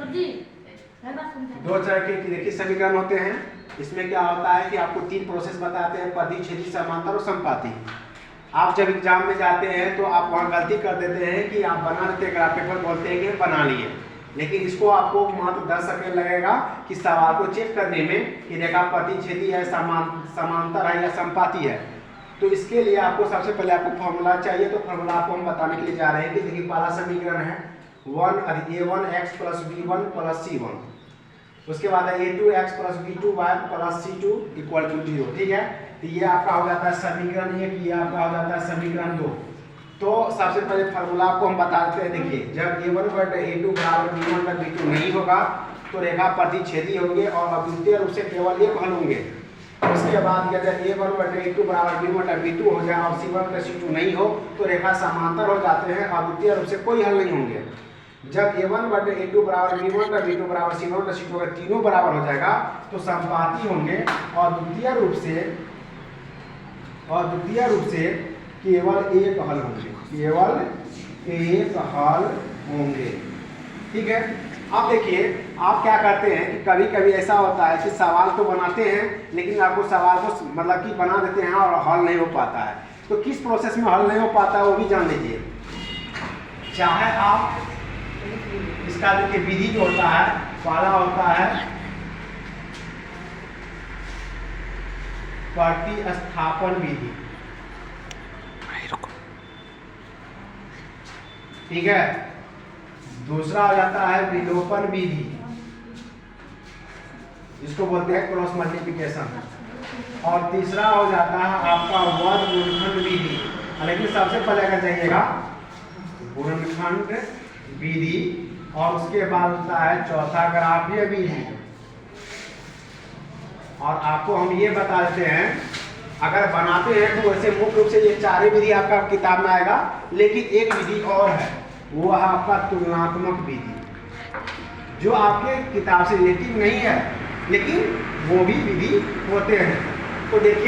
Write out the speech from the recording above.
दो तरह के देखिए समीकरण होते हैं। इसमें क्या होता है कि आपको तीन प्रोसेस बताते हैं, परिधि, समांतर और संपाती। आप जब एग्जाम में जाते हैं तो आप वहाँ गलती कर देते हैं कि आप बना लेते हैं, ग्राफ पेपर बोलते हैं कि बना लिए, लेकिन इसको आपको मात्र 10 सेकंड लगेगा कि सवाल को चेक करने में कि रेखा परिधि है, समांतर है या संपाती है। तो इसके लिए आपको सबसे पहले आपको फॉर्मूला चाहिए। तो फॉर्मूला आपको हम बताने के लिए जा रहे हैं कि देखिए पहला समीकरण है a1x + b1 + c1, उसके बाद है a2x + b2y + c2 = 0। ठीक है, तो ये आपका हो जाता है समीकरण 1, ये आपका हो जाता है समीकरण 2। तो सबसे पहले फार्मूला आपको हम बता देते हैं। देखिए जब a1/a2 = b1/b2 नहीं होगा तो रेखा प्रतिच्छेदी होंगे और अद्वितीय रूप से केवल एक हल होंगे। उसके बाद यदि a1/a2 = b1/b2 हो जाए और c1/c2 नहीं हो तो रेखा समांतर हो जाते हैं, अद्वितीय रूप से कोई हल नहीं होंगे। जब a1/a2 = b1/b2 = c1/c2 अगर तीनों बराबर हो जाएगा तो संपाती होंगे और द्वितीय रूप से केवल एक हल होंगे, केवल एक हल होंगे। ठीक है, अब देखिए आप क्या करते हैं कि कभी कभी ऐसा होता है कि सवाल तो बनाते हैं लेकिन आपको सवाल को मतलब कि बना देते हैं और हल नहीं हो पाता है। तो किस प्रोसेस में हल नहीं हो पाता है वो भी जान लीजिए। चाहे आप इसका देखिए विधि जो होता है, पहला होता है प्रतिस्थापन विधि। ठीक है, दूसरा हो जाता है विलोपन विधि, जिसको बोलते हैं क्रॉस मल्टीप्लिकेशन, और तीसरा हो जाता है आपका वर्गमूलखंड विधि। लेकिन सबसे पहले अगर जाइएगा गुणनखंड विधि, और उसके बाद होता है चौथा ग्राफीय विधि। और आपको हम ये बता देते हैं अगर बनाते हैं तो वैसे मुख्य रूप से ये चारों विधि आपका किताब में आएगा, लेकिन एक विधि और है, वो है आपका तुलनात्मक विधि, जो आपके किताब से रिलेटिव नहीं है लेकिन वो भी विधि होते हैं। तो देखिए